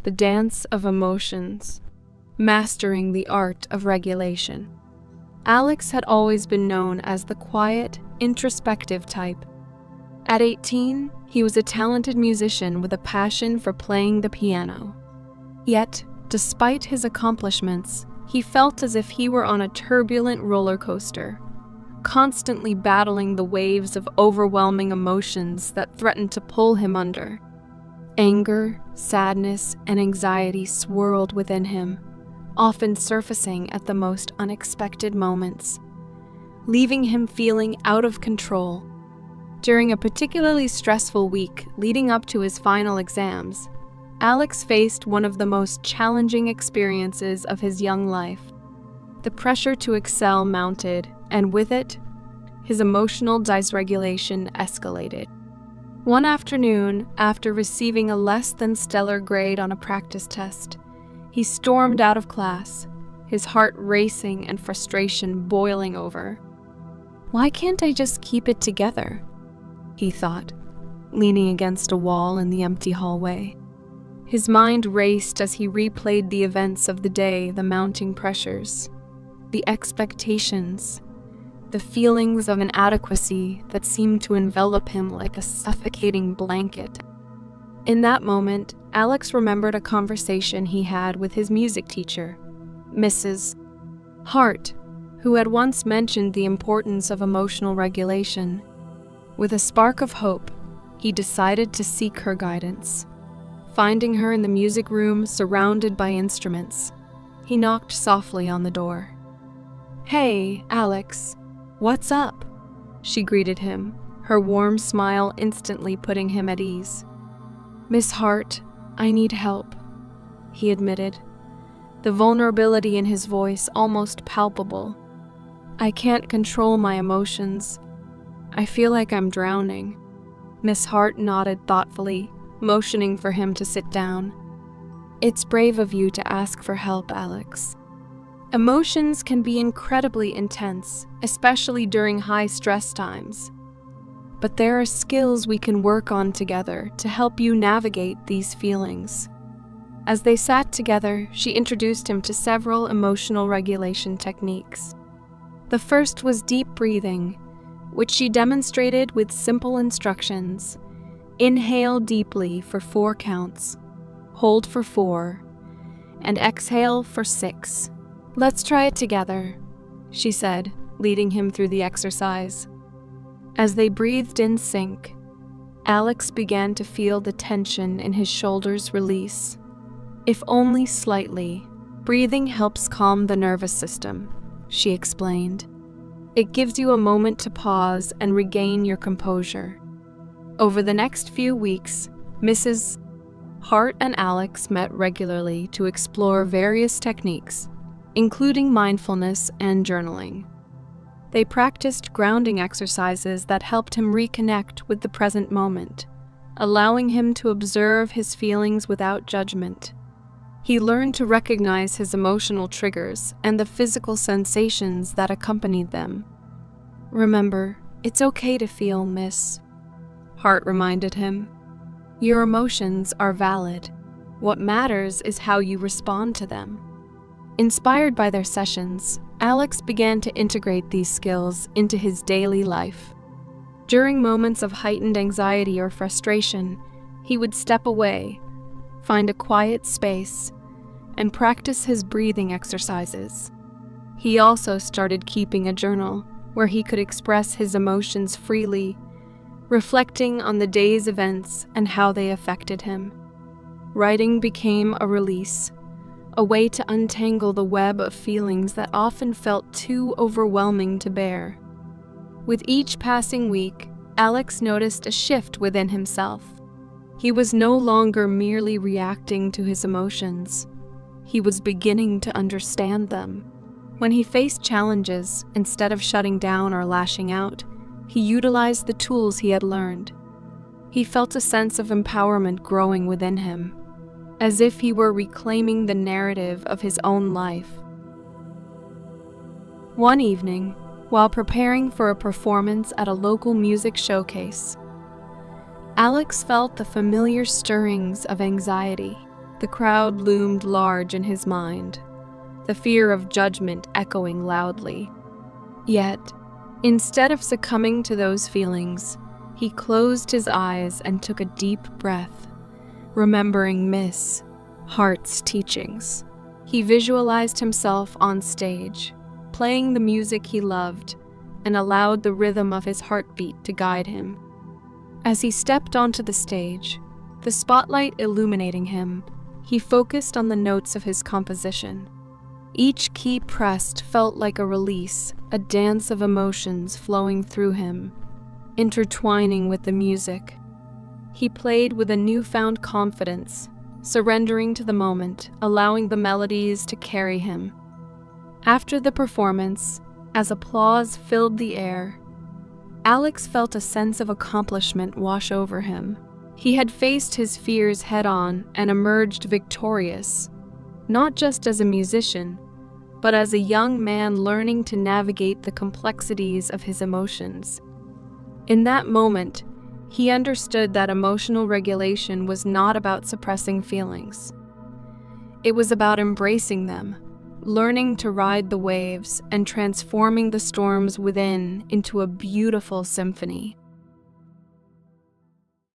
The Dance of Emotions, Mastering the Art of Regulation. Alex had always been known as the quiet, introspective type. At 18, he was a talented musician with a passion for playing the piano. Yet, despite his accomplishments, he felt as if he were on a turbulent roller coaster, constantly battling the waves of overwhelming emotions that threatened to pull him under. Anger, sadness, and anxiety swirled within him, often surfacing at the most unexpected moments, leaving him feeling out of control. During a particularly stressful week leading up to his final exams, Alex faced one of the most challenging experiences of his young life. The pressure to excel mounted, and with it, his emotional dysregulation escalated. One afternoon, after receiving a less than stellar grade on a practice test, he stormed out of class, his heart racing and frustration boiling over. "Why can't I just keep it together?" he thought, leaning against a wall in the empty hallway. His mind raced as he replayed the events of the day, the mounting pressures, the expectations, the feelings of inadequacy that seemed to envelop him like a suffocating blanket. In that moment, Alex remembered a conversation he had with his music teacher, Mrs. Hart, who had once mentioned the importance of emotional regulation. With a spark of hope, he decided to seek her guidance. Finding her in the music room surrounded by instruments, he knocked softly on the door. "Hey, Alex, what's up?" she greeted him, her warm smile instantly putting him at ease. "Miss Hart, I need help," he admitted, the vulnerability in his voice almost palpable. "I can't control my emotions. I feel like I'm drowning." Miss Hart nodded thoughtfully, motioning for him to sit down. "It's brave of you to ask for help, Alex. Emotions can be incredibly intense, especially during high-stress times. But there are skills we can work on together to help you navigate these feelings." As they sat together, she introduced him to several emotional regulation techniques. The first was deep breathing, which she demonstrated with simple instructions. Inhale deeply for 4 counts, hold for 4, and exhale for 6. "Let's try it together," she said, leading him through the exercise. As they breathed in sync, Alex began to feel the tension in his shoulders release. If only slightly, breathing helps calm the nervous system, she explained. It gives you a moment to pause and regain your composure. Over the next few weeks, Mrs. Hart and Alex met regularly to explore various techniques, including mindfulness and journaling. They practiced grounding exercises that helped him reconnect with the present moment, allowing him to observe his feelings without judgment. He learned to recognize his emotional triggers and the physical sensations that accompanied them. "Remember, it's okay to feel, Miss," Hart reminded him. "Your emotions are valid. What matters is how you respond to them." Inspired by their sessions, Alex began to integrate these skills into his daily life. During moments of heightened anxiety or frustration, he would step away, find a quiet space, and practice his breathing exercises. He also started keeping a journal where he could express his emotions freely, reflecting on the day's events and how they affected him. Writing became a release, a way to untangle the web of feelings that often felt too overwhelming to bear. With each passing week, Alex noticed a shift within himself. He was no longer merely reacting to his emotions. He was beginning to understand them. When he faced challenges, instead of shutting down or lashing out, he utilized the tools he had learned. He felt a sense of empowerment growing within him, as if he were reclaiming the narrative of his own life. One evening, while preparing for a performance at a local music showcase, Alex felt the familiar stirrings of anxiety. The crowd loomed large in his mind, the fear of judgment echoing loudly. Yet, instead of succumbing to those feelings, he closed his eyes and took a deep breath, remembering Miss Hart's teachings. He visualized himself on stage, playing the music he loved, and allowed the rhythm of his heartbeat to guide him. As he stepped onto the stage, the spotlight illuminating him, he focused on the notes of his composition. Each key pressed felt like a release, a dance of emotions flowing through him, intertwining with the music. He played with a newfound confidence, surrendering to the moment, allowing the melodies to carry him. After the performance, as applause filled the air, Alex felt a sense of accomplishment wash over him. He had faced his fears head-on and emerged victorious, not just as a musician, but as a young man learning to navigate the complexities of his emotions. In that moment, he understood that emotional regulation was not about suppressing feelings. It was about embracing them, learning to ride the waves, and transforming the storms within into a beautiful symphony.